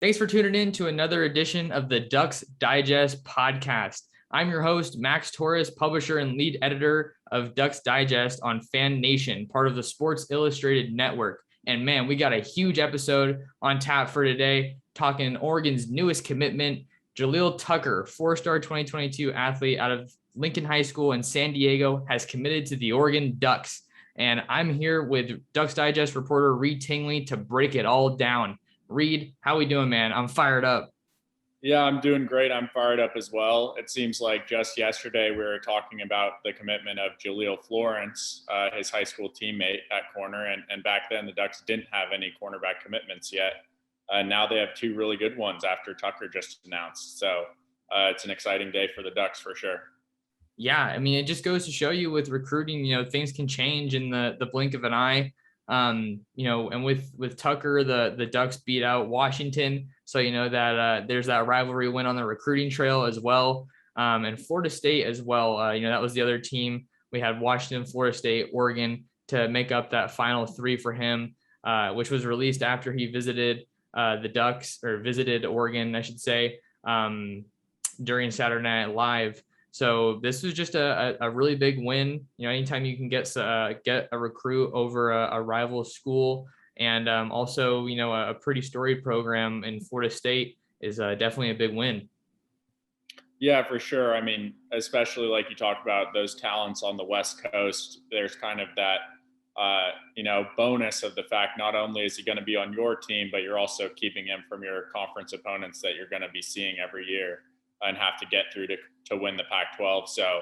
Thanks for tuning in to another edition of the Ducks Digest podcast. I'm your host, Max Torres, publisher and lead editor of Ducks Digest on Fan Nation, part of the Sports Illustrated Network. And man, we got a huge episode on tap for today, talking Oregon's newest commitment, Jaleel Tucker, four-star 2022 athlete out of Lincoln High School in San Diego, has committed to the Oregon Ducks. And I'm here with Ducks Digest reporter Reed Tingley to break it all down. Reed, how we doing, man? I'm fired up. Yeah, I'm doing great. I'm fired up as well. It seems like just yesterday we were talking about the commitment of Jaleel Florence, his high school teammate at corner. And back then the Ducks didn't have any cornerback commitments yet. Now they have two really good ones after Tucker just announced. So it's an exciting day for the Ducks for sure. Yeah, I mean, it just goes to show you with recruiting, things can change in the blink of an eye. And with Tucker, the Ducks beat out Washington. So, that there's that rivalry win on the recruiting trail as well. And Florida State as well. That was the other team. We had Washington, Florida State, Oregon to make up that final three for him, which was released after he visited the Ducks, or visited Oregon, I should say, during Saturday Night Live. So this was just a really big win. Anytime you can get a recruit over a rival school, and also a pretty storied program in Florida State is definitely a big win. Yeah, for sure. I mean, especially like you talked about those talents on the West Coast, there's kind of that bonus of the fact not only is he going to be on your team, but you're also keeping him from your conference opponents that you're going to be seeing every year and have to get through to win the Pac-12. So,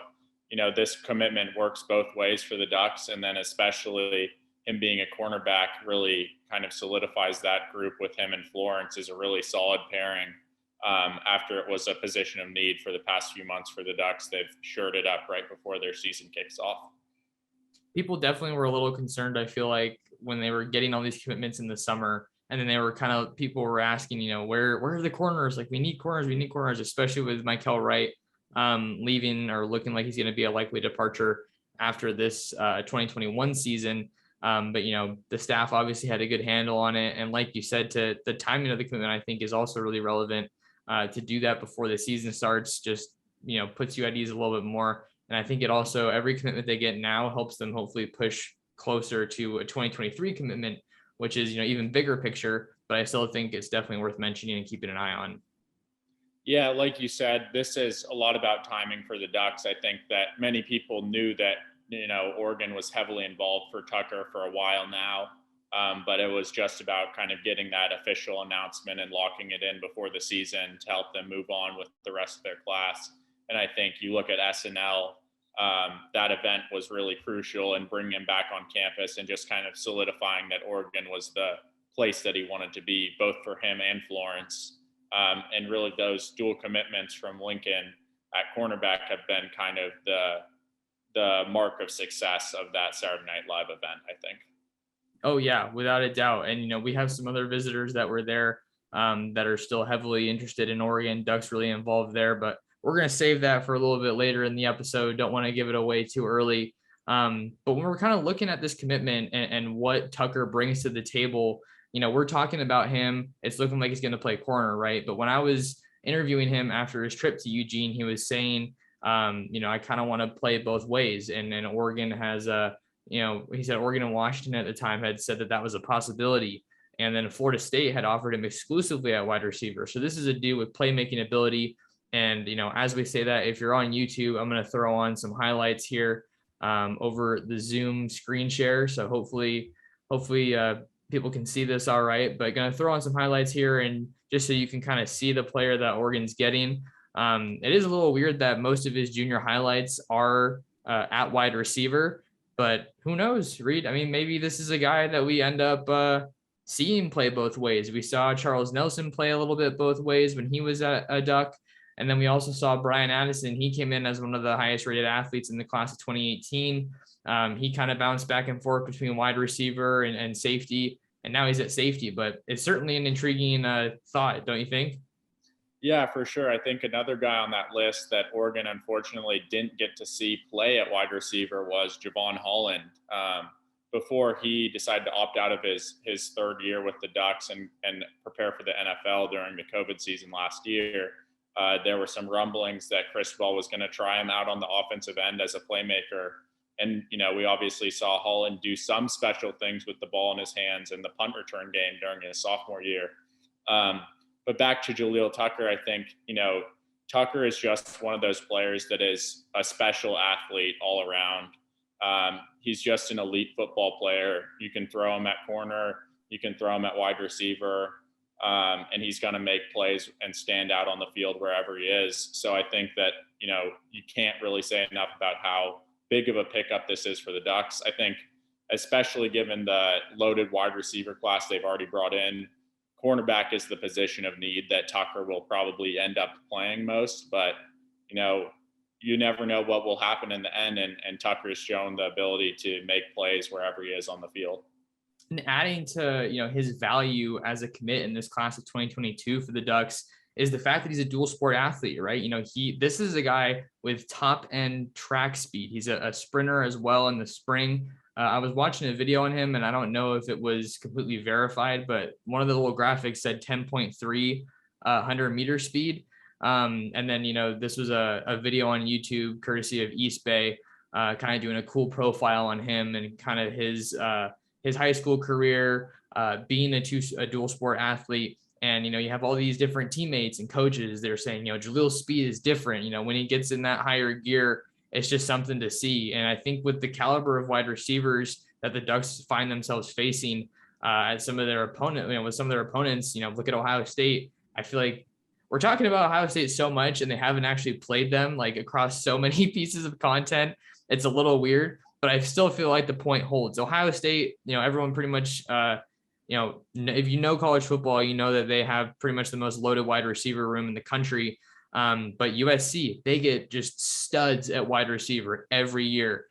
this commitment works both ways for the Ducks. And then especially him being a cornerback really kind of solidifies that group with him and Florence is a really solid pairing. After it was a position of need for the past few months for the Ducks, they've shored it up right before their season kicks off. People definitely were a little concerned, I feel like, when they were getting all these commitments in the summer. And then people were asking, where are the corners? Like, we need corners, especially with Michael Wright leaving or looking like he's going to be a likely departure after this 2021 season. But the staff obviously had a good handle on it. And like you said, to the timing of the commitment, I think is also really relevant to do that before the season starts, just, puts you at ease a little bit more. And I think it also, every commitment they get now helps them hopefully push closer to a 2023 commitment, which is, even bigger picture, but I still think it's definitely worth mentioning and keeping an eye on. Yeah, like you said, this is a lot about timing for the Ducks. I think that many people knew that, Oregon was heavily involved for Tucker for a while now, but it was just about kind of getting that official announcement and locking it in before the season to help them move on with the rest of their class. And I think you look at SNL, that event was really crucial in bringing him back on campus and just kind of solidifying that Oregon was the place that he wanted to be, both for him and Florence. And really those dual commitments from Lincoln at cornerback have been kind of the mark of success of that Saturday Night Live event, I think. Oh yeah, without a doubt. And, we have some other visitors that were there that are still heavily interested in Oregon. Ducks really involved there, but we're going to save that for a little bit later in the episode. Don't want to give it away too early. But when we're kind of looking at this commitment and what Tucker brings to the table, we're talking about him. It's looking like he's going to play corner, right? But when I was interviewing him after his trip to Eugene, he was saying, I kind of want to play both ways. And Oregon has he said Oregon and Washington at the time had said that was a possibility. And then Florida State had offered him exclusively at wide receiver. So this is a dude with playmaking ability. And, as we say that, if you're on YouTube, I'm going to throw on some highlights here over the Zoom screen share. So hopefully people can see this all right, but going to throw on some highlights here and just so you can kind of see the player that Oregon's getting. It is a little weird that most of his junior highlights are at wide receiver, but who knows, Reed? I mean, maybe this is a guy that we end up seeing play both ways. We saw Charles Nelson play a little bit both ways when he was at a Duck. And then we also saw Brian Addison. He came in as one of the highest rated athletes in the class of 2018. He kind of bounced back and forth between wide receiver and safety, and now he's at safety. But it's certainly an intriguing thought, don't you think? Yeah, for sure. I think another guy on that list that Oregon unfortunately didn't get to see play at wide receiver was Javon Holland. before he decided to opt out of his third year with the Ducks and prepare for the NFL during the COVID season last year. There were some rumblings that Cristobal was going to try him out on the offensive end as a playmaker. And, we obviously saw Holland do some special things with the ball in his hands in the punt return game during his sophomore year. But back to Jaleel Tucker, I think, Tucker is just one of those players that is a special athlete all around. He's just an elite football player. You can throw him at corner, you can throw him at wide receiver, and he's going to make plays and stand out on the field wherever he is. So I think that, you can't really say enough about how big of a pickup this is for the Ducks. I think, especially given the loaded wide receiver class they've already brought in, cornerback is the position of need that Tucker will probably end up playing most. But, you never know what will happen in the end. And Tucker has shown the ability to make plays wherever he is on the field. And adding to, his value as a commit in this class of 2022 for the Ducks is the fact that he's a dual sport athlete, right? This is a guy with top end track speed. He's a sprinter as well in the spring. I was watching a video on him, and I don't know if it was completely verified, but one of the little graphics said 10.3 100-meter speed. And then, this was a video on YouTube courtesy of East Bay, kind of doing a cool profile on him and kind of his high school career, being a dual sport athlete. And, you have all these different teammates and coaches. They're saying, Jalil's speed is different. When he gets in that higher gear, it's just something to see. And I think with the caliber of wide receivers that the Ducks find themselves facing at some of their opponent, with some of their opponents, look at Ohio State. I feel like we're talking about Ohio State so much and they haven't actually played them like across so many pieces of content. It's a little weird, but I still feel like the point holds. Ohio State, everyone pretty much, if you know college football, you know that they have pretty much the most loaded wide receiver room in the country. But USC, they get just studs at wide receiver every year.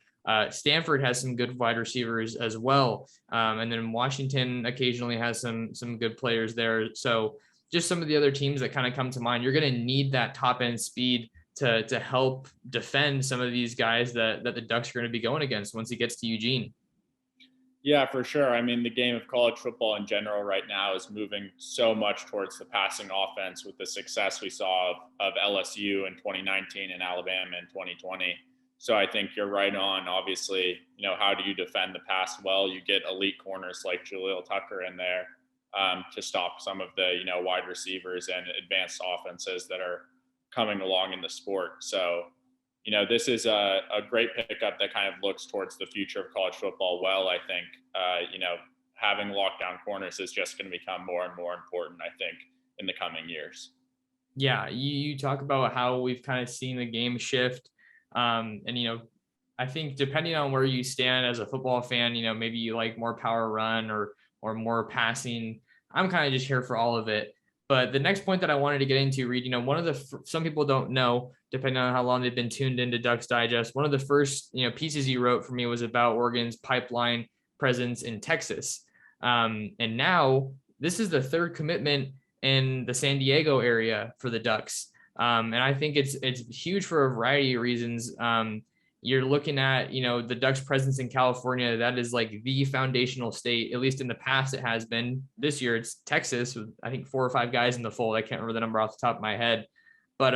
Stanford has some good wide receivers as well. And then Washington occasionally has some good players there. So just some of the other teams that kind of come to mind, you're going to need that top end speed to help defend some of these guys that the Ducks are going to be going against once he gets to Eugene. Yeah, for sure. I mean, the game of college football in general right now is moving so much towards the passing offense with the success we saw of LSU in 2019 and Alabama in 2020. So I think you're right on. Obviously, how do you defend the pass well? You get elite corners like Jaleel Tucker in there to stop some of the, wide receivers and advanced offenses that are coming along in the sport. So, this is a great pickup that kind of looks towards the future of college football. Well, I think, having lockdown corners is just going to become more and more important, I think, in the coming years. Yeah, you talk about how we've kind of seen the game shift. And, I think depending on where you stand as a football fan, maybe you like more power run or more passing. I'm kind of just here for all of it. But the next point that I wanted to get into, Reed, one of the, some people don't know, depending on how long they've been tuned into Ducks Digest, one of the first, pieces you wrote for me was about Oregon's pipeline presence in Texas. And now this is the third commitment in the San Diego area for the Ducks. And I think it's huge for a variety of reasons. You're looking at, the Ducks presence in California. That is like the foundational state, at least in the past it has been. This year it's Texas with, I think, 4 or 5 guys in the fold. I can't remember the number off the top of my head. But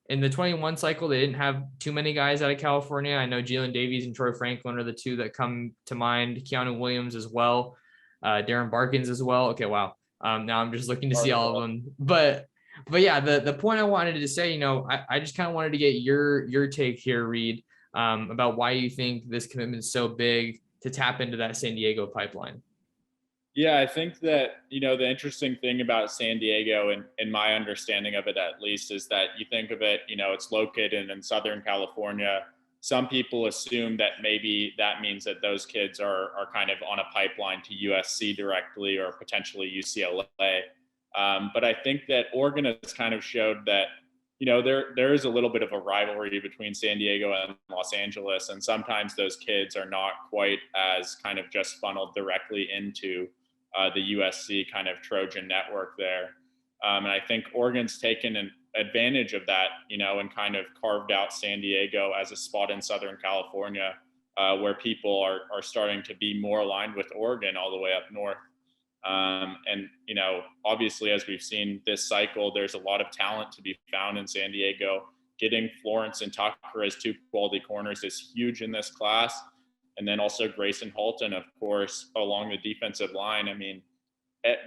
in the 21 cycle, they didn't have too many guys out of California. I know Jalen Davies and Troy Franklin are the two that come to mind. Keanu Williams as well. Darren Barkins as well. Okay, wow. Now I'm just looking to see all of them. But yeah, the point I wanted to say, I just kind of wanted to get your take here, Reed, about why you think this commitment is so big to tap into that San Diego pipeline. Yeah, I think that, the interesting thing about San Diego, and in my understanding of it at least, is that you think of it, it's located in Southern California. Some people assume that maybe that means that those kids are kind of on a pipeline to USC directly or potentially UCLA. But I think that Oregon has kind of showed that, there is a little bit of a rivalry between San Diego and Los Angeles. And sometimes those kids are not quite as kind of just funneled directly into the USC kind of Trojan network there. And I think Oregon's taken an advantage of that, and kind of carved out San Diego as a spot in Southern California where people are starting to be more aligned with Oregon all the way up north. And, obviously, as we've seen this cycle, there's a lot of talent to be found in San Diego. Getting Florence and Tucker as two quality corners is huge in this class. And then also Grayson Halton, of course, along the defensive line. I mean,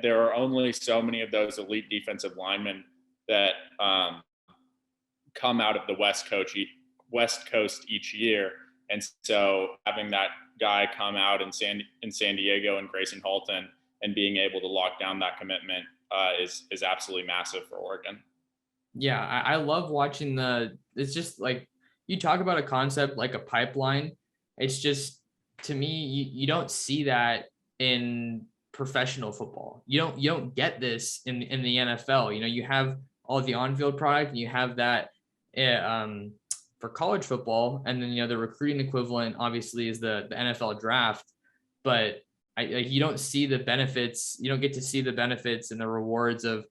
there are only so many of those elite defensive linemen that come out of the West Coast each year. And so having that guy come out in San Diego and Grayson Halton and being able to lock down that commitment is absolutely massive for Oregon. Yeah, I love watching it's just like you talk about a concept like a pipeline. It's just, to me, you don't see that in professional football. You don't get this in the NFL. You have all the on-field product, and you have that for college football, and then the recruiting equivalent obviously is the NFL draft. But you don't see the benefits. You don't get to see the benefits and the rewards of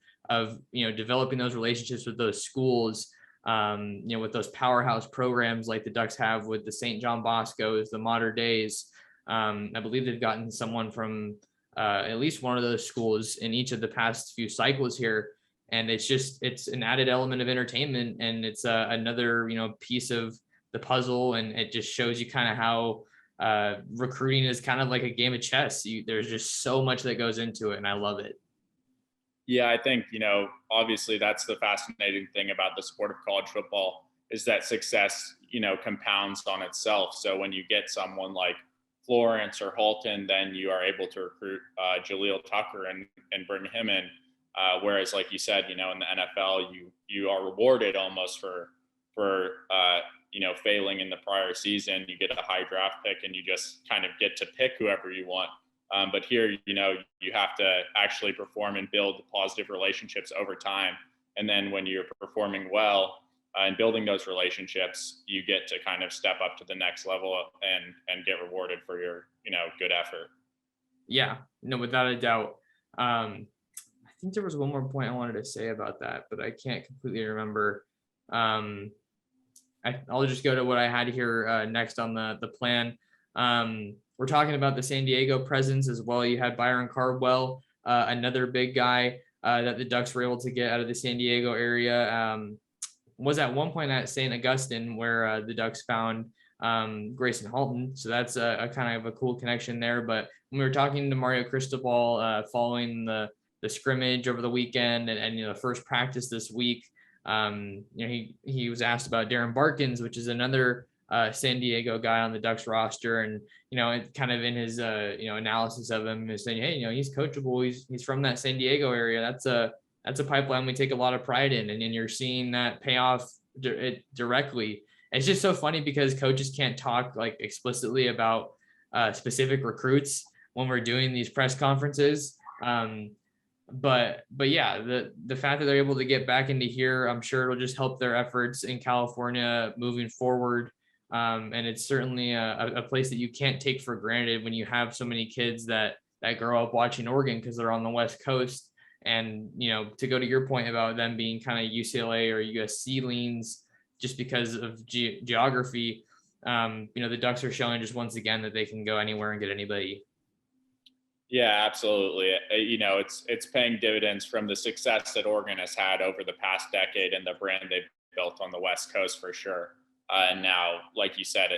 developing those relationships with those schools, with those powerhouse programs like the Ducks have with the St. John Bosco's, the Mater Deis. I believe they've gotten someone from at least one of those schools in each of the past few cycles here. And it's an added element of entertainment, and it's another, piece of the puzzle. And it just shows you kind of how recruiting is kind of like a game of chess. There's just so much that goes into it, and I love it. Yeah, I think, obviously that's the fascinating thing about the sport of college football, is that success, compounds on itself. So when you get someone like Florence or Halton, then you are able to recruit Jaleel Tucker and bring him in. Whereas, like you said, in the NFL, you are rewarded almost for failing in the prior season. You get a high draft pick and you just kind of get to pick whoever you want. But here, you have to actually perform and build positive relationships over time. And then when you're performing well and building those relationships, you get to kind of step up to the next level and get rewarded for your, good effort. Yeah, no, without a doubt. I think there was one more point I wanted to say about that, but I can't completely remember. I'll just go to what I had here next on the plan. We're talking about the San Diego presence as well. You had Byron Cardwell, another big guy that the Ducks were able to get out of the San Diego area. Was at one point at St. Augustine, where the Ducks found Grayson Halton. So that's a kind of a cool connection there. But when we were talking to Mario Cristobal following the scrimmage over the weekend and the first practice this week, he was asked about Darren Barkins, which is another San Diego guy on the Ducks roster, and kind of in his analysis of him is saying, hey, he's coachable, he's from that San Diego area. That's a pipeline we take a lot of pride in, and you're seeing that pay off directly. It's just so funny because coaches can't talk like explicitly about specific recruits when we're doing these press conferences. But yeah, the fact that they're able to get back into here, I'm sure it'll just help their efforts in California moving forward. And it's certainly a place that you can't take for granted when you have so many kids that grow up watching Oregon because they're on the West Coast. And, to go to your point about them being kind of UCLA or USC leans just because of geography, the Ducks are showing just once again that they can go anywhere and get anybody. Yeah, absolutely. It's paying dividends from the success that Oregon has had over the past decade and the brand they've built on the West Coast for sure. And now, like you said,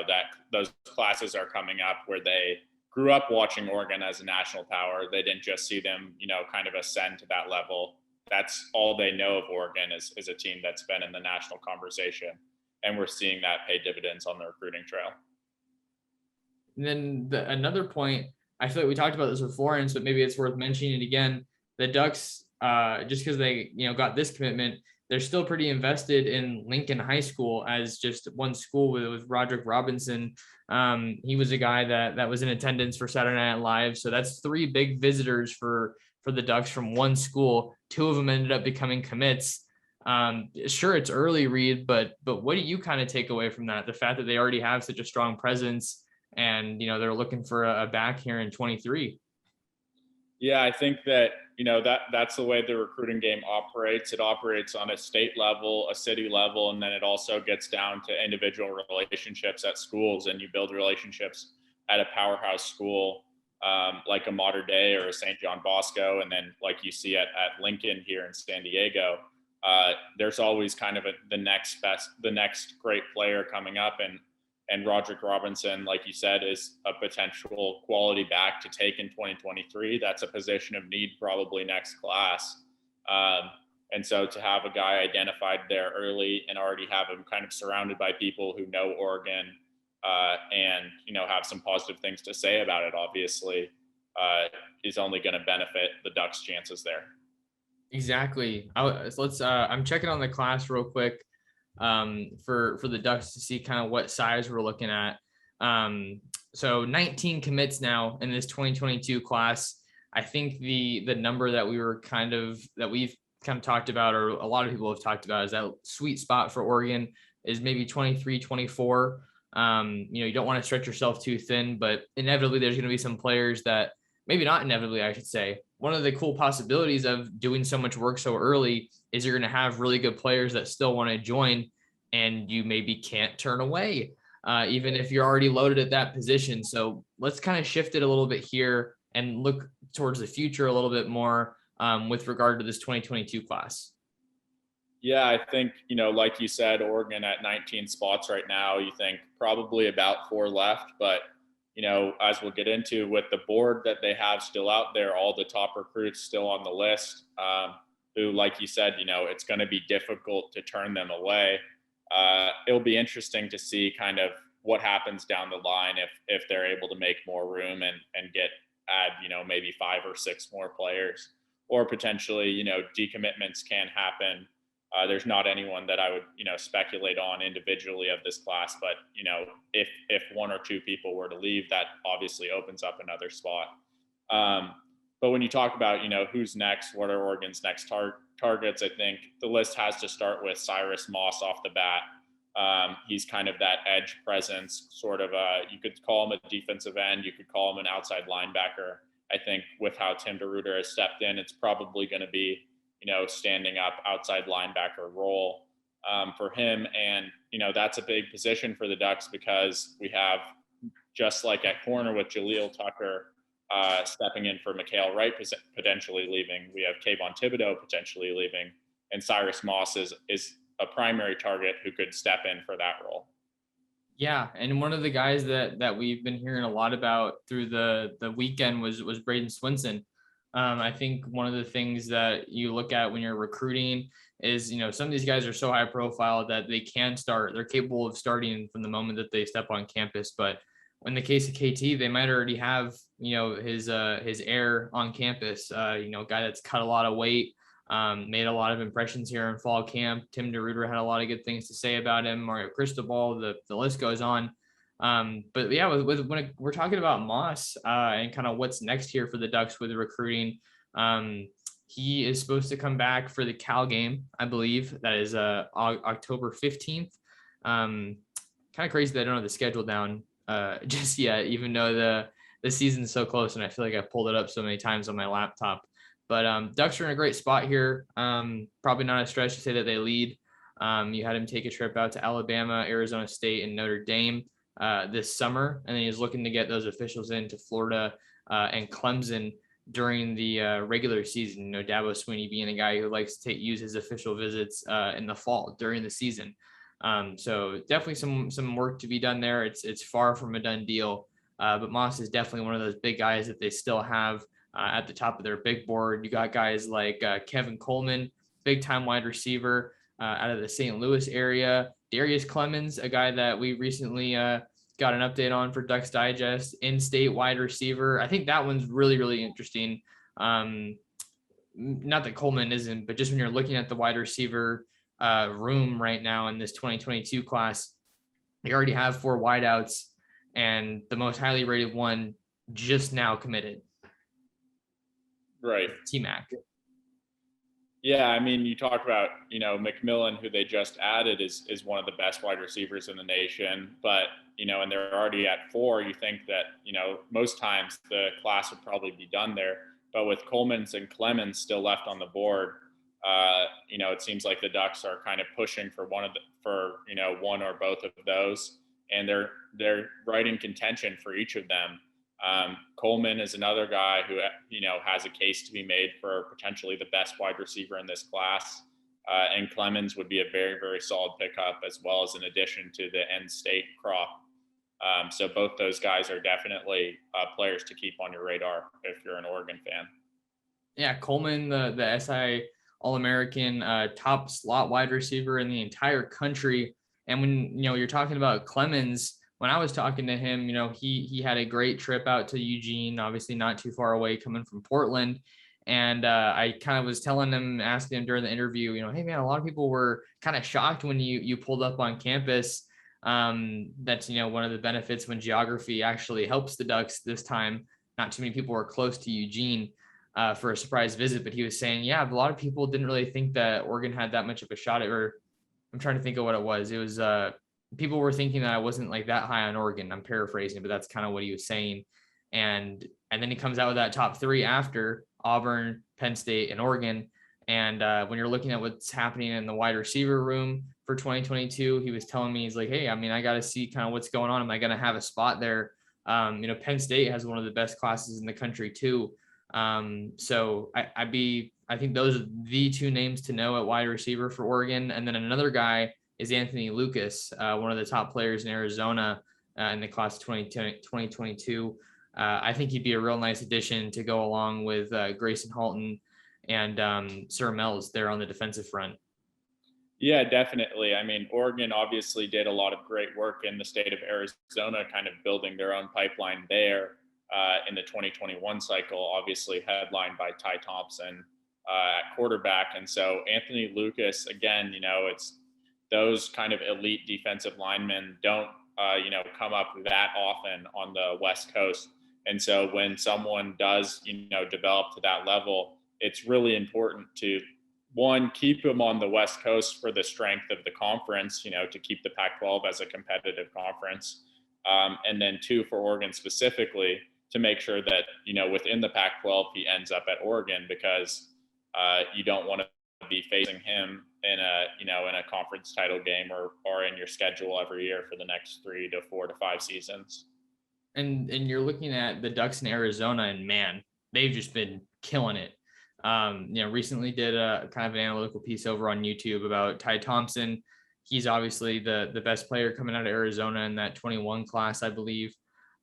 that those classes are coming up where they grew up watching Oregon as a national power. They didn't just see them, kind of ascend to that level. That's all they know of Oregon is a team that's been in the national conversation. And we're seeing that pay dividends on the recruiting trail. And then another point, I feel like we talked about this with Florence, but maybe it's worth mentioning it again. The Ducks, just because they, got this commitment, they're still pretty invested in Lincoln High School as just one school with Roderick Robinson. He was a guy that was in attendance for Saturday Night Live. So that's 3 big visitors for the Ducks from one school. 2 of them ended up becoming commits. Sure, it's early, Reed, but what do you kind of take away from that? The fact that they already have such a strong presence and, they're looking for a back here in 23. Yeah, I think that, that's the way the recruiting game operates. It operates on a state level, a city level, and then it also gets down to individual relationships at schools. And you build relationships at a powerhouse school, like a Mater Dei or a St. John Bosco, and then like you see at Lincoln here in San Diego. There's always kind of the next great player coming up, and Roderick Robinson, like you said, is a potential quality back to take in 2023. That's a position of need probably next class. Um, and so to have a guy identified there early and already have him kind of surrounded by people who know Oregon, and, have some positive things to say about it, obviously, is only going to benefit the Ducks' chances there. Exactly. I'm checking on the class real quick for the Ducks to see kind of what size we're looking at. So 19 commits now in this 2022 class. I think the number that we've kind of talked about, or a lot of people have talked about, is that sweet spot for Oregon is maybe 23, 24. You don't want to stretch yourself too thin, but inevitably there's going to be some players that, maybe not inevitably, I should say. One of the cool possibilities of doing so much work so early is you're going to have really good players that still want to join, and you maybe can't turn away, even if you're already loaded at that position. So let's kind of shift it a little bit here and look towards the future a little bit more, with regard to this 2022 class. Yeah, I think, like you said, Oregon at 19 spots right now, you think probably about 4 left. But, as we'll get into with the board that they have still out there, all the top recruits still on the list, who, like you said, it's going to be difficult to turn them away. It'll be interesting to see kind of what happens down the line if they're able to make more room and add, maybe 5 or 6 more players, or potentially, decommitments can happen. There's not anyone that I would, speculate on individually of this class, but if 1 or 2 people were to leave, that obviously opens up another spot. But when you talk about, who's next, what are Oregon's next targets, I think the list has to start with Cyrus Moss off the bat. He's kind of that edge presence, sort of you could call him a defensive end, you could call him an outside linebacker. I think with how Tim DeRuyter has stepped in, it's probably going to be, standing up outside linebacker role for him. And, that's a big position for the Ducks, because we have, just like at corner with Jaleel Tucker stepping in for Mikhail Wright potentially leaving, we have Kayvon Thibodeau potentially leaving, and Cyrus Moss is a primary target who could step in for that role. Yeah, and one of the guys that we've been hearing a lot about through the weekend was Braden Swinson. I think one of the things that you look at when you're recruiting is, some of these guys are so high profile that they're capable of starting from the moment that they step on campus. But in the case of KT, they might already have, his heir on campus, guy that's cut a lot of weight, made a lot of impressions here in fall camp. Tim DeRuyter had a lot of good things to say about him. Mario Cristobal, the list goes on. But yeah, when we're talking about Moss, and kind of what's next here for the Ducks with the recruiting, he is supposed to come back for the Cal game, I believe. That is October 15th. Kind of crazy that I don't have the schedule down just yet, even though the season's so close, and I feel like I've pulled it up so many times on my laptop. But Ducks are in a great spot here. Probably not a stretch to say that they lead. You had him take a trip out to Alabama, Arizona State, and Notre Dame this summer, and then he's looking to get those officials into Florida and Clemson during the regular season. Dabo Swinney being a guy who likes to use his official visits in the fall during the season. So definitely some work to be done there. It's far from a done deal, but Moss is definitely one of those big guys that they still have at the top of their big board. You got guys like Kevin Coleman, big time wide receiver out of the St. Louis area. Darius Clemens, a guy that we recently got an update on for Ducks Digest, in-state wide receiver. I think that one's really, really interesting. Not that Coleman isn't, but just when you're looking at the wide receiver room right now in this 2022 class, they already have 4 wideouts, and the most highly rated one just now committed. Right. T-Mac. Yeah, I mean, you talk about, McMillan, who they just added, is one of the best wide receivers in the nation. But, and they're already at 4. You think that, most times the class would probably be done there. But with Coleman's and Clemens still left on the board, it seems like the Ducks are kind of pushing for one or both of those, and they're right in contention for each of them. Coleman is another guy who has a case to be made for potentially the best wide receiver in this class, and Clemens would be a very, very solid pickup as well as an addition to the end state crop. So both those guys are definitely players to keep on your radar if you're an Oregon fan. Yeah, Coleman, the SI All-American, top slot wide receiver in the entire country. And when you're talking about Clemens, when I was talking to him, he had a great trip out to Eugene, obviously not too far away, coming from Portland. And I kind of was telling him, asking him during the interview, hey man, a lot of people were kind of shocked when you pulled up on campus. That's one of the benefits when geography actually helps the Ducks this time. Not too many people were close to Eugene for a surprise visit, but he was saying, yeah, a lot of people didn't really think that Oregon had that much of a shot at, or I'm trying to think of what it was. It was people were thinking that I wasn't like that high on Oregon. I'm paraphrasing, but that's kind of what he was saying. And then he comes out with that top three after Auburn, Penn State, and Oregon. And when you're looking at what's happening in the wide receiver room for 2022, he was telling me, he's like, hey, I mean, I got to see kind of what's going on. Am I going to have a spot there? Penn State has one of the best classes in the country too. So I think those are the two names to know at wide receiver for Oregon. And then another guy is Anthony Lucas, one of the top players in Arizona in the class of 2022. I think he'd be a real nice addition to go along with Grayson Halton and Sir Mel's there on the defensive front. Yeah, definitely. I mean, Oregon obviously did a lot of great work in the state of Arizona, kind of building their own pipeline there in the 2021 cycle, obviously headlined by Ty Thompson at quarterback. And so Anthony Lucas, again, it's those kind of elite defensive linemen don't, come up that often on the West Coast. And so when someone does, develop to that level, it's really important to, one, keep them on the West Coast for the strength of the conference, to keep the Pac-12 as a competitive conference. And then two, for Oregon specifically, to make sure that, within the Pac-12, he ends up at Oregon, because you don't want to be facing him in a conference title game or in your schedule every year for the next 3 to 4 to 5 seasons. And you're looking at the Ducks in Arizona, and man, they've just been killing it. Recently did a kind of an analytical piece over on YouTube about Ty Thompson. He's obviously the best player coming out of Arizona in that 21 class, I believe.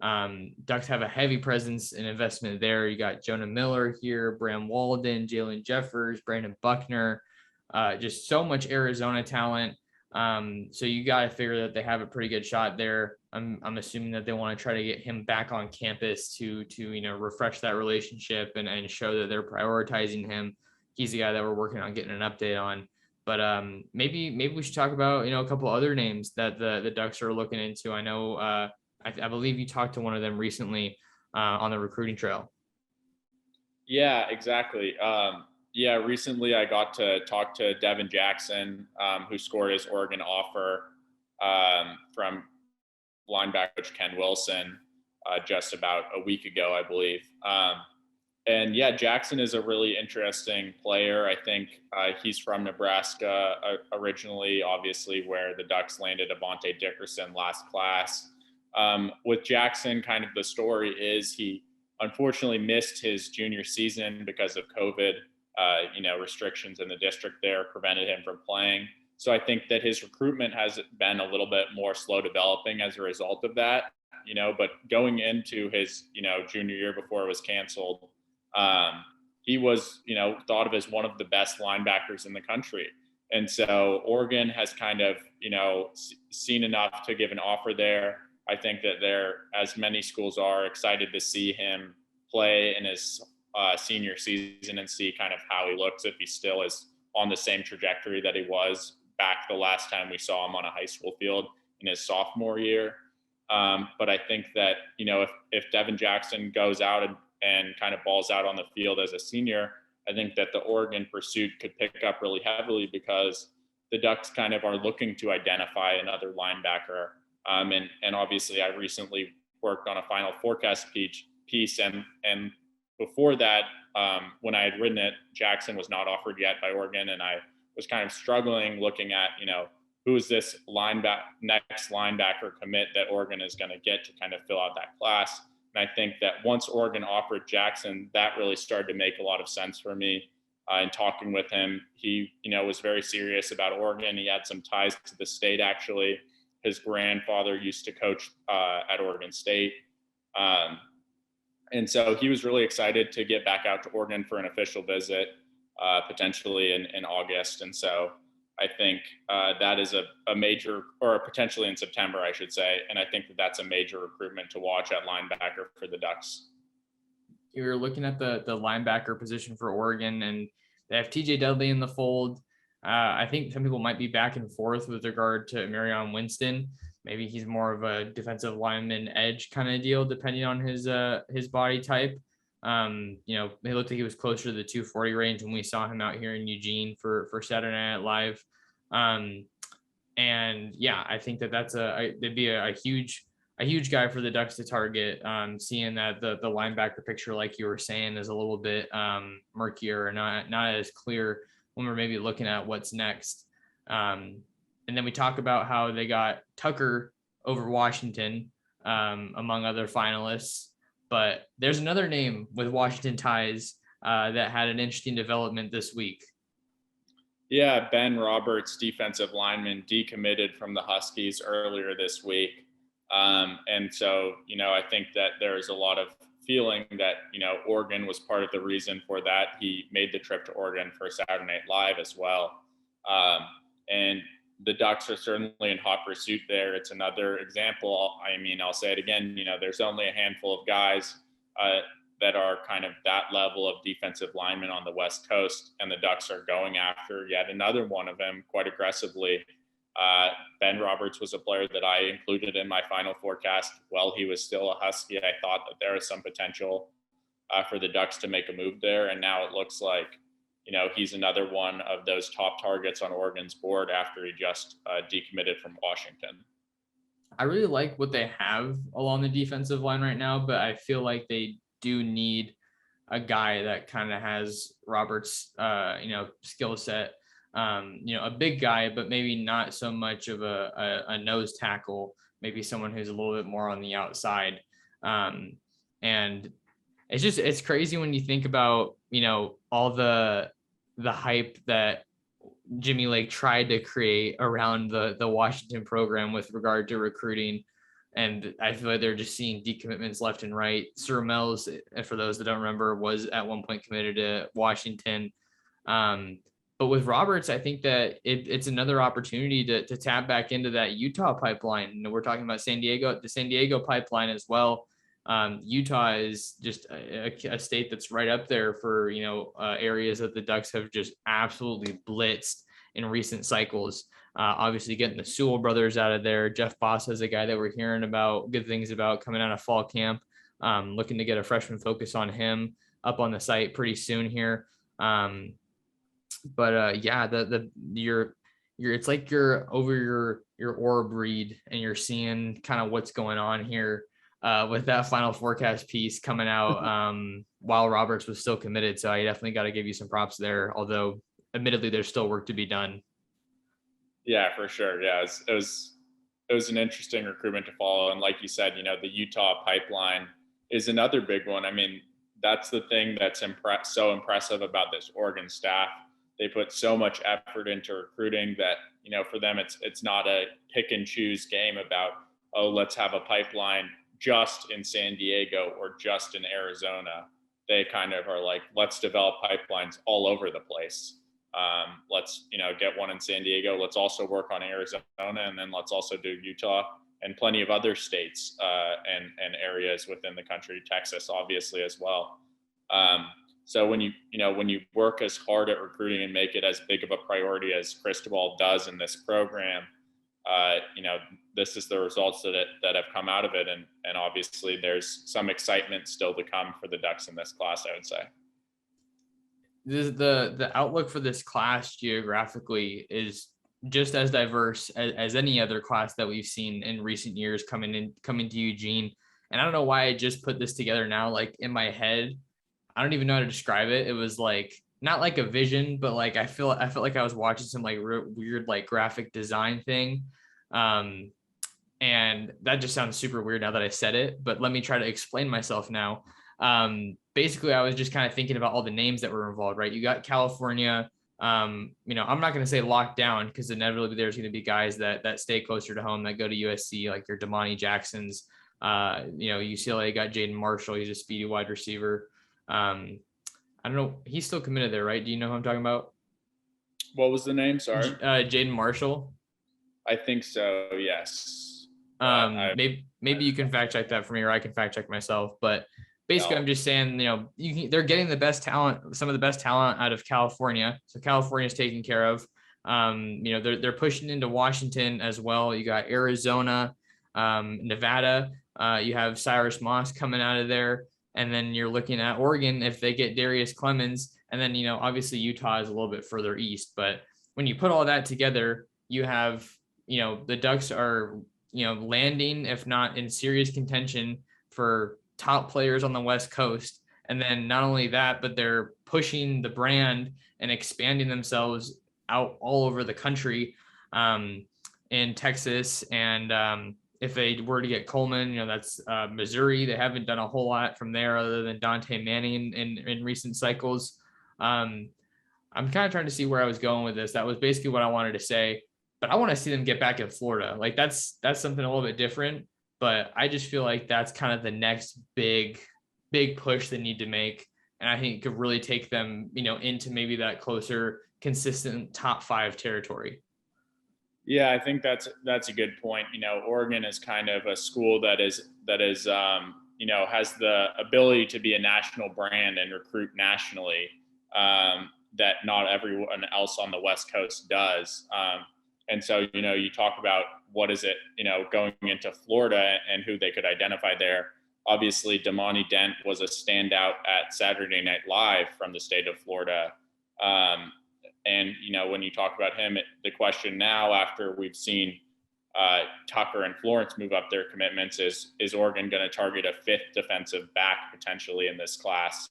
Ducks have a heavy presence and investment there. You got Jonah Miller here, Bram Walden, Jalen Jeffers, Brandon Buckner, just so much Arizona talent. So you got to figure that they have a pretty good shot there. I'm assuming that they want to try to get him back on campus to refresh that relationship and show that they're prioritizing him. He's the guy that we're working on getting an update on. But maybe we should talk about a couple other names that the Ducks are looking into. I know I believe you talked to one of them recently on the recruiting trail. Yeah, exactly. Recently I got to talk to Devin Jackson, who scored his Oregon offer from linebacker coach Ken Wilson just about a week ago, I believe. And yeah, Jackson is a really interesting player. I think he's from Nebraska originally, obviously, where the Ducks landed Avante Dickerson last class. With Jackson, kind of the story is he unfortunately missed his junior season because of COVID. Restrictions in the district there prevented him from playing. So I think that his recruitment has been a little bit more slow developing as a result of that, but going into his, junior year before it was canceled, he was, thought of as one of the best linebackers in the country. And so Oregon has kind of, seen enough to give an offer there. I think that they're, as many schools are, excited to see him play in his senior season and see kind of how he looks, if he still is on the same trajectory that he was back the last time we saw him on a high school field in his sophomore year. But I think that, if Devin Jackson goes out and kind of balls out on the field as a senior, I think that the Oregon pursuit could pick up really heavily, because the Ducks kind of are looking to identify another linebacker. And obviously I recently worked on a final forecast piece, and before that, when I had written it, Jackson was not offered yet by Oregon, and I was kind of struggling looking at, who is this next linebacker commit that Oregon is going to get to kind of fill out that class. And I think that once Oregon offered Jackson, that really started to make a lot of sense for me. In talking with him, he, was very serious about Oregon. He had some ties to the state, actually. His grandfather used to coach at Oregon State. And so he was really excited to get back out to Oregon for an official visit, potentially in August. And so I think that is a major, or potentially in September, I should say. And I think that that's a major recruitment to watch at linebacker for the Ducks. You're looking at the linebacker position for Oregon, and they have TJ Dudley in the fold. I think some people might be back and forth with regard to Marion Winston. Maybe he's more of a defensive lineman edge kind of deal, depending on his body type. He looked like he was closer to the 240 range when we saw him out here in Eugene for Saturday Night Live. And yeah, I think that'd be a huge guy for the Ducks to target. Seeing that the linebacker picture, like you were saying, is a little bit murkier, or not as clear when we're maybe looking at what's next. And then we talk about how they got Tucker over Washington, among other finalists. But there's another name with Washington ties that had an interesting development this week. Yeah, Ben Roberts, defensive lineman, decommitted from the Huskies earlier this week. And so, I think that there's a lot of feeling that, Oregon was part of the reason for that. He made the trip to Oregon for Saturday Night Live as well. And the Ducks are certainly in hot pursuit there. It's another example. I mean, I'll say it again, there's only a handful of guys that are kind of that level of defensive linemen on the West Coast, and the Ducks are going after yet another one of them quite aggressively. Ben Roberts was a player that I included in my final forecast. While he was still a Husky, I thought that there was some potential for the Ducks to make a move there. And now it looks like, he's another one of those top targets on Oregon's board after he just decommitted from Washington. I really like what they have along the defensive line right now, but I feel like they do need a guy that kind of has Roberts, skill set. A big guy, but maybe not so much of a nose tackle, maybe someone who's a little bit more on the outside. And it's crazy when you think about, all the hype that Jimmy Lake tried to create around the Washington program with regard to recruiting. And I feel like they're just seeing decommitments left and right. Sir Mel's, for those that don't remember, was at one point committed to Washington. But with Roberts, I think that it's another opportunity to tap back into that Utah pipeline. We're talking about the San Diego pipeline as well. Utah is just a state that's right up there for, areas that the Ducks have just absolutely blitzed in recent cycles. Obviously getting the Sewell brothers out of there. Jeff Boss is a guy that we're hearing about good things about coming out of fall camp. Looking to get a freshman focus on him up on the site pretty soon here. It's like you're over your orb read and you're seeing kind of what's going on here with that final forecast piece coming out while Roberts was still committed. So I definitely got to give you some props there, although admittedly there's still work to be done. Yeah, for sure. Yeah, it was an interesting recruitment to follow. And like you said, the Utah pipeline is another big one. I mean, that's the thing that's so impressive about this Oregon staff. They put so much effort into recruiting that, for them, it's not a pick and choose game about, oh, let's have a pipeline just in San Diego or just in Arizona. They kind of are like, let's develop pipelines all over the place. Let's, get one in San Diego. Let's also work on Arizona, and then let's also do Utah and plenty of other states and areas within the country, Texas, obviously, as well. So when you work as hard at recruiting and make it as big of a priority as Cristobal does in this program, this is the results that have come out of it. And obviously there's some excitement still to come for the Ducks in this class, I would say. The outlook for this class geographically is just as diverse as any other class that we've seen in recent years coming to Eugene. And I don't know why I just put this together now, like in my head. I don't even know how to describe it. It was like not like a vision, but like I felt like I was watching some like weird like graphic design thing. Um, and that just sounds super weird now that I said it, but let me try to explain myself now. Basically, I was just kind of thinking about all the names that were involved, right? You got California. I'm not going to say locked down because inevitably there's going to be guys that stay closer to home that go to USC, like your Damani Jacksons. UCLA got Jaden Marshall. He's a speedy wide receiver. I don't know. He's still committed there, right? Do you know who I'm talking about? What was the name? Sorry. Jaden Marshall. I think so. Yes. Maybe you can fact check that for me, or I can fact check myself. But basically, I'm just saying, they're getting the best talent, some of the best talent out of California. So California's taken care of. They're pushing into Washington as well. You got Arizona, Nevada. You have Cyrus Moss coming out of there. And then you're looking at Oregon if they get Darius Clemens. And then, obviously Utah is a little bit further east. But when you put all that together, you have, the Ducks are, landing, if not in serious contention for top players on the West Coast. And then not only that, but they're pushing the brand and expanding themselves out all over the country, in Texas. And if they were to get Coleman, that's Missouri. They haven't done a whole lot from there other than Dante Manning in recent cycles. I'm kind of trying to see where I was going with this. That was basically what I wanted to say. But I want to see them get back in Florida. Like that's something a little bit different. But I just feel like that's kind of the next big push they need to make. And I think it could really take them, into maybe that closer, consistent top 5 territory. Yeah, I think that's a good point. Oregon is kind of a school that is has the ability to be a national brand and recruit nationally, that not everyone else on the West Coast does. And so, you talk about what is it, going into Florida and who they could identify there. Obviously, Damani Dent was a standout at Saturday Night Live from the state of Florida. And, when you talk about him, the question now, after we've seen Tucker and Florence move up their commitments, is Oregon going to target a 5th defensive back potentially in this class?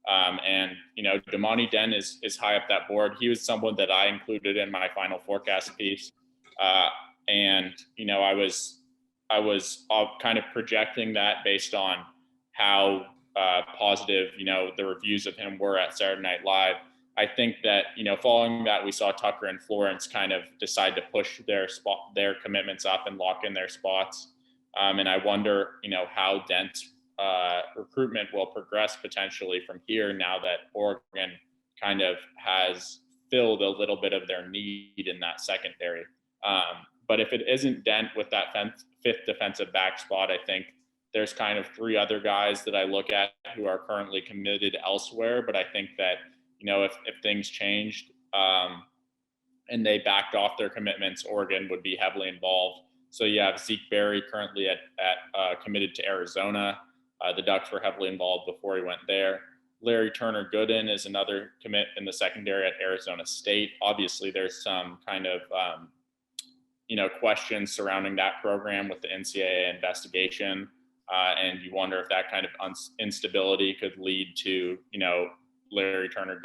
Damani Dent is high up that board. He was someone that I included in my final forecast piece. I was kind of projecting that based on how positive, the reviews of him were at Saturday Night Live. I think that, following that, we saw Tucker and Florence kind of decide to push their commitments up and lock in their spots. And I wonder, how Dent's recruitment will progress potentially from here now that Oregon kind of has filled a little bit of their need in that secondary. But if it isn't Dent with that 5th defensive back spot, I think there's kind of 3 other guys that I look at who are currently committed elsewhere. But I think that, if things changed and they backed off their commitments, Oregon would be heavily involved. So you have Zeke Berry currently at committed to Arizona. The Ducks were heavily involved before he went there. Larry Turner Gooden is another commit in the secondary at Arizona State. Obviously, there's some kind of questions surrounding that program with the NCAA investigation, and you wonder if that kind of instability could lead to Larry Turner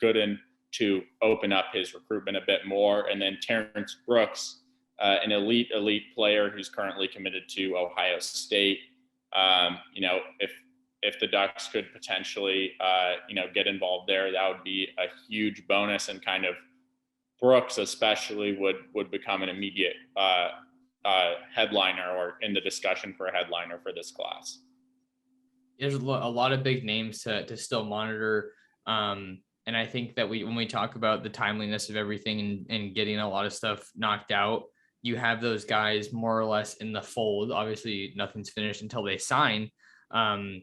Gooden to open up his recruitment a bit more. And then Terrence Brooks, an elite player who's currently committed to Ohio State. If the Ducks could potentially, get involved there, that would be a huge bonus, and kind of Brooks especially would become an immediate headliner, or in the discussion for a headliner for this class. There's a lot of big names to still monitor. And I think that when we talk about the timeliness of everything and getting a lot of stuff knocked out, you have those guys more or less in the fold. Obviously, nothing's finished until they sign, come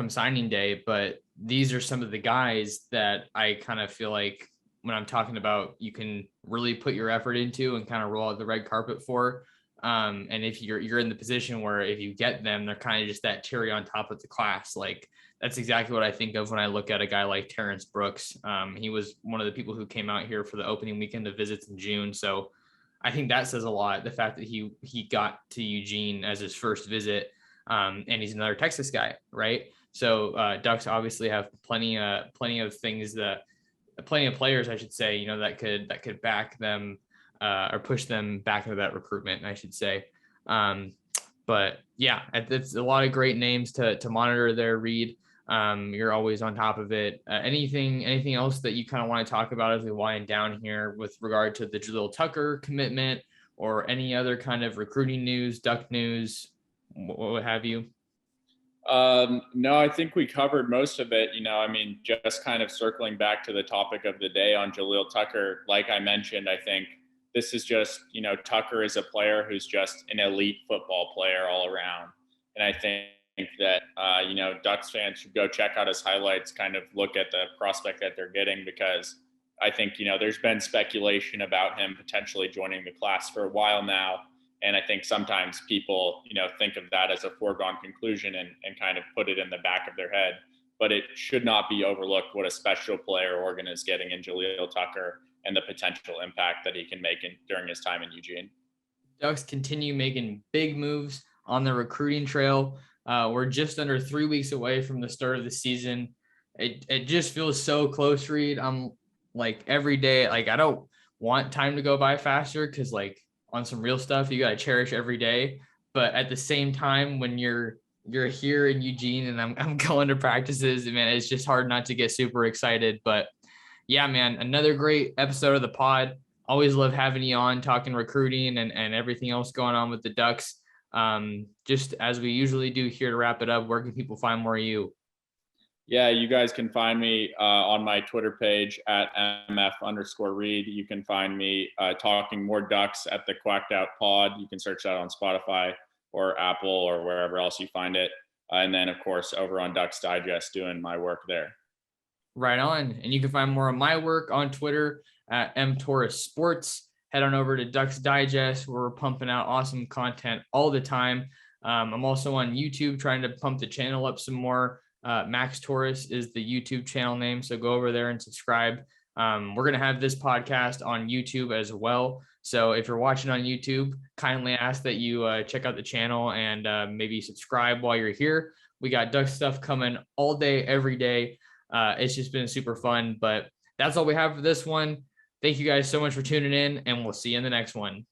signing day. But these are some of the guys that I kind of feel like when I'm talking about, you can really put your effort into and kind of roll out the red carpet for. And if you're in the position where if you get them, they're kind of just that cherry on top of the class. Like that's exactly what I think of when I look at a guy like Terrence Brooks. He was one of the people who came out here for the opening weekend of visits in June. So I think that says a lot. The fact that he got to Eugene as his first visit, and he's another Texas guy, right? So Ducks obviously have plenty of plenty of players, I should say, that could back them or push them back into that recruitment, I should say. But yeah, it's a lot of great names to monitor there, Reed. You're always on top of it. Anything else that you kind of want to talk about as we wind down here with regard to the Jaleel Tucker commitment or any other kind of recruiting news, Duck news, what have you? No, I think we covered most of it. Just kind of circling back to the topic of the day on Jaleel Tucker, like I mentioned, I think this is just, Tucker is a player who's just an elite football player all around. And I think that, Ducks fans should go check out his highlights, kind of look at the prospect that they're getting, because I think, there's been speculation about him potentially joining the class for a while now. And I think sometimes people, think of that as a foregone conclusion and kind of put it in the back of their head. But it should not be overlooked what a special player Oregon is getting in Jaleel Tucker and the potential impact that he can make during his time in Eugene. Ducks continue making big moves on the recruiting trail. We're just under 3 weeks away from the start of the season. It just feels so close, Reed. I'm like every day, like I don't want time to go by faster because like on some real stuff, you got to cherish every day. But at the same time, when you're here in Eugene and I'm going to practices, man, it's just hard not to get super excited. But yeah, man, another great episode of the pod. Always love having you on talking recruiting and everything else going on with the Ducks. Just as we usually do here to wrap it up, where can people find more of you? Yeah, you guys can find me on my Twitter page at MF_Reed. You can find me talking more Ducks at the Quacked Out Pod. You can search that on Spotify or Apple or wherever else you find it. And then, of course, over on Ducks Digest, doing my work there. Right on. And you can find more of my work on Twitter at mtorresports. Head on over to Ducks Digest, where we're pumping out awesome content all the time. I'm also on YouTube trying to pump the channel up some more. Max Torres is the YouTube channel name, so go over there and subscribe. We're going to have this podcast on YouTube as well. So if you're watching on YouTube, kindly ask that you check out the channel and maybe subscribe while you're here. We got Duck stuff coming all day, every day. It's just been super fun, but that's all we have for this one. Thank you guys so much for tuning in, and we'll see you in the next one.